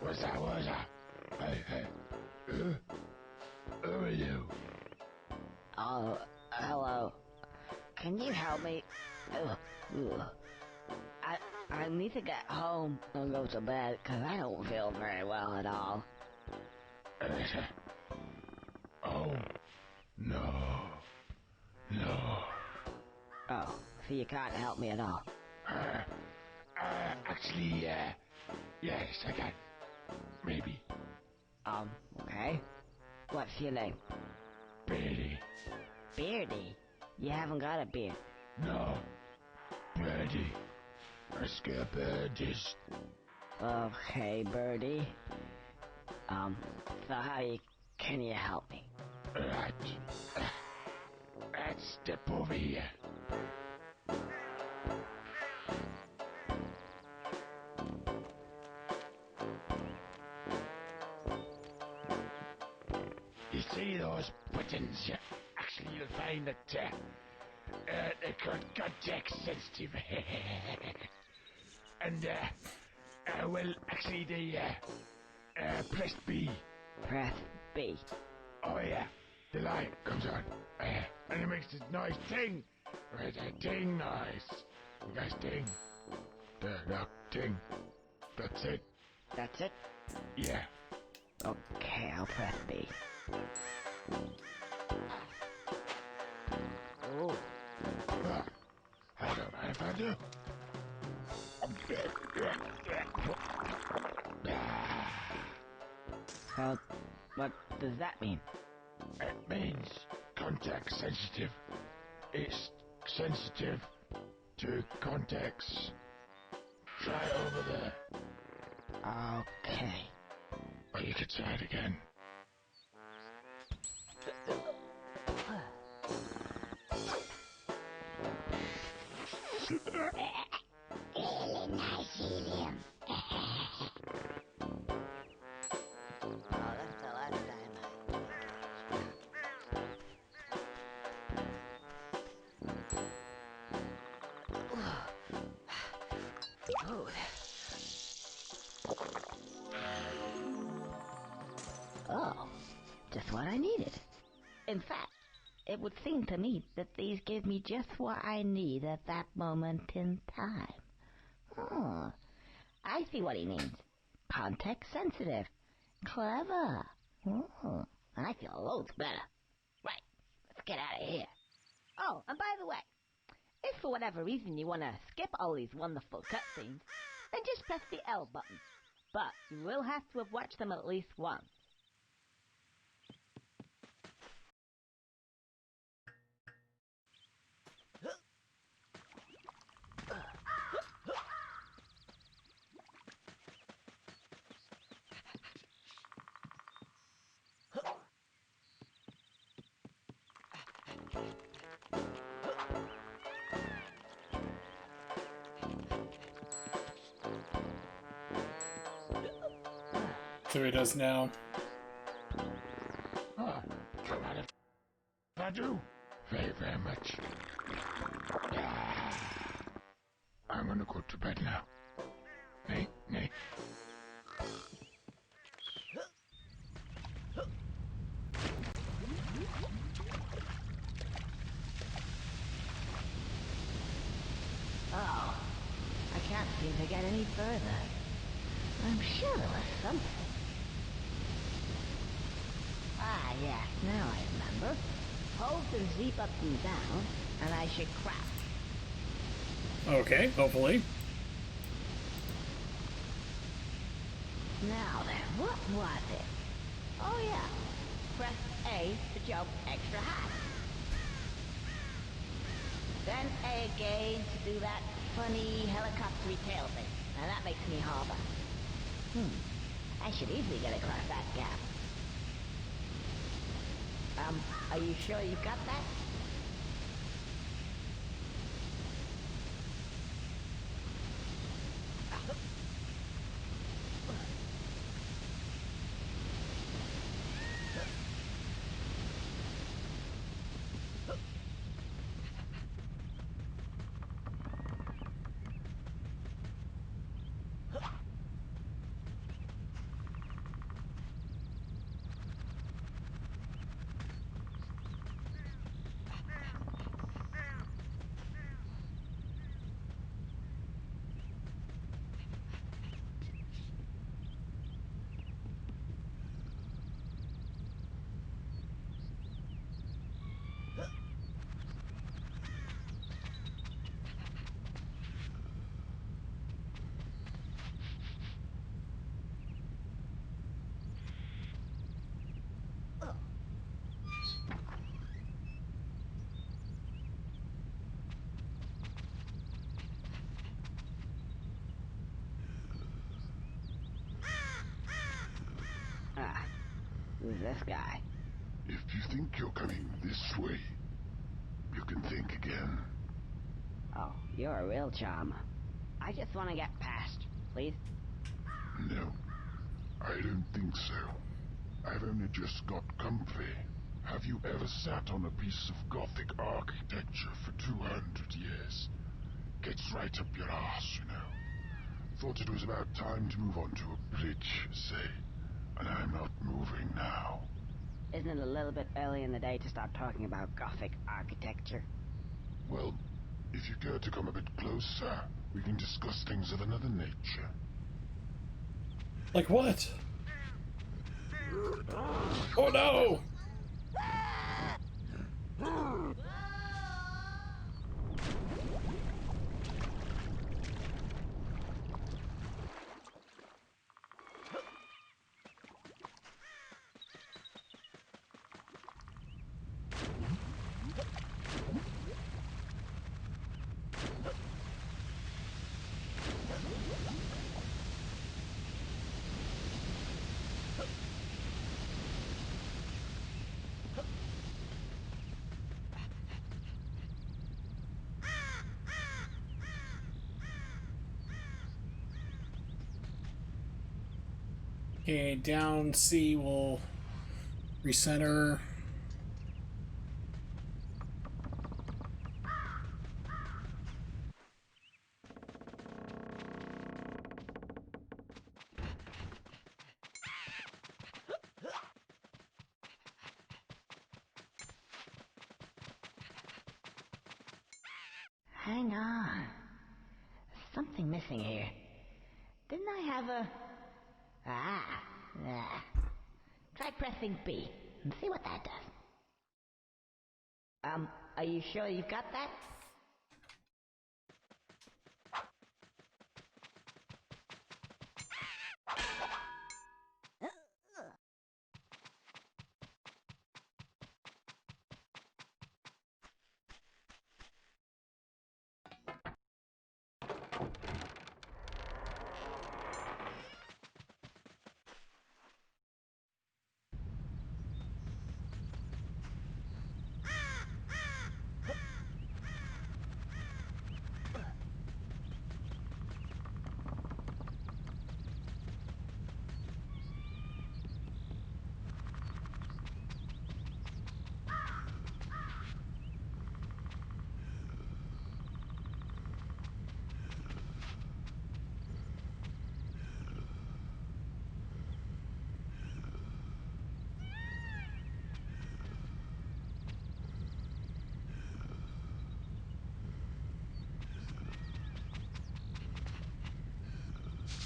S6: What's that? Hey. Who are you?
S3: Oh, hello. Can you help me? Ugh, ugh. I need to get home and go to bed because I don't feel very well at all.
S6: Oh, no.
S3: Oh, so you can't help me at all?
S6: Actually, yes, I can. Maybe.
S3: Okay. What's your name?
S6: Beardy.
S3: Beardy? You haven't got a beard.
S6: No. Birdie. I scare birdies.
S3: Okay, Birdie. So can you help me?
S6: Right. Let's step over here. You see those buttons? Actually, you'll find that they're called context sensitive. And, well, actually, they, press B.
S3: Press B.
S6: Oh, yeah. The light comes on. And it makes this nice ting. Right, a ting noise. Nice ting. There, now, ting. That's it.
S3: That's it?
S6: Yeah.
S3: Okay, I'll press B. Ooh.
S6: I don't mind if I do.
S3: So, what does that mean?
S6: It means contact sensitive. It's sensitive to contacts. Try it over there.
S3: Okay.
S6: Or you could try it again.
S3: That's the last time Oh, just what I needed. In fact, it would seem to me that these give me just what I need at that moment in time. Oh, I see what he means. Context sensitive. Clever. Oh, I feel loads better. Right, let's get out of here. Oh, and by the way, if for whatever reason you want to skip all these wonderful cutscenes, then just press the L button. But you will have to have watched them at least once.
S1: So he does now.
S6: Oh, come on if I do. Very, very much. I'm gonna go to bed now. Nay.
S3: Oh, I can't seem to get any further. I'm sure there was something. Ah, yes, now I remember. Hold the Z button down, and I should crouch.
S1: Okay, hopefully.
S3: Now then, what was it? Oh yeah, press A to jump extra high. Then A again to do that funny helicopter tail thing. Now that makes me hover. I should easily get across that gap. Are you sure you got that? Who's this guy?
S6: If you think you're coming this way, you can think again.
S3: Oh, you're a real charmer. I just want to get past, please.
S6: No, I don't think so. I've only just got comfy. Have you ever sat on a piece of Gothic architecture for 200 years? Gets right up your arse, you know. Thought it was about time to move on to a bridge, say. And I'm not moving now.
S3: Isn't it a little bit early in the day to start talking about Gothic architecture?
S6: Well, if you care to come a bit closer, we can discuss things of another nature.
S1: Like what? Oh no! Okay, down C will recenter.
S3: Hang on. There's something missing here. Didn't I have a... Ah. Try pressing B and see what that does. Are you sure you've got that?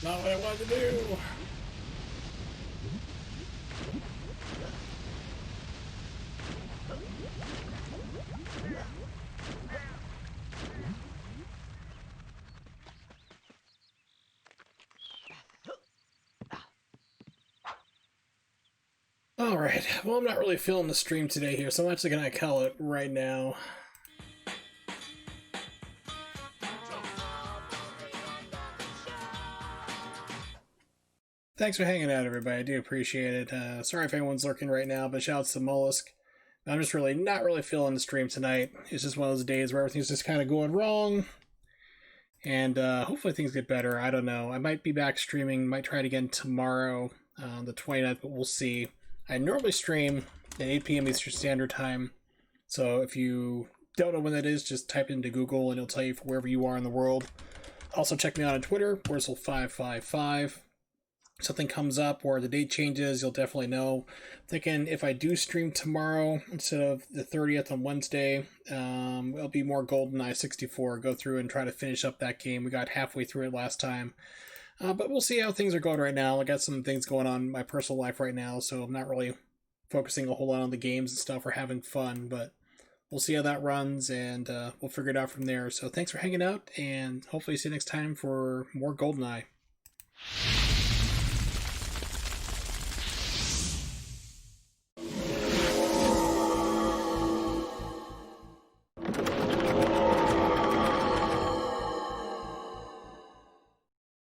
S1: Not what I wanted to do! Alright, well, I'm not really feeling the stream today here, so I'm actually going to call it right now. Thanks for hanging out, everybody. I do appreciate it. Sorry if anyone's lurking right now, but shouts to Mollusk. I'm just not really feeling the stream tonight. It's just one of those days where everything's just kind of going wrong. And hopefully things get better. I don't know. I might be back streaming. Might try it again tomorrow, the 29th, but we'll see. I normally stream at 8 p.m. Eastern Standard Time. So if you don't know when that is, just type it into Google and it'll tell you for wherever you are in the world. Also check me out on Twitter, Wurzel555. If something comes up or the date changes, you'll definitely know. I'm thinking if I do stream tomorrow instead of the 30th on Wednesday, it'll be more GoldenEye 64. Go through and try to finish up that game. We got halfway through it last time. But we'll see how things are going right now. I got some things going on in my personal life right now, so I'm not really focusing a whole lot on the games and stuff or having fun. But we'll see how that runs, and we'll figure it out from there. So thanks for hanging out, and hopefully see you next time for more GoldenEye.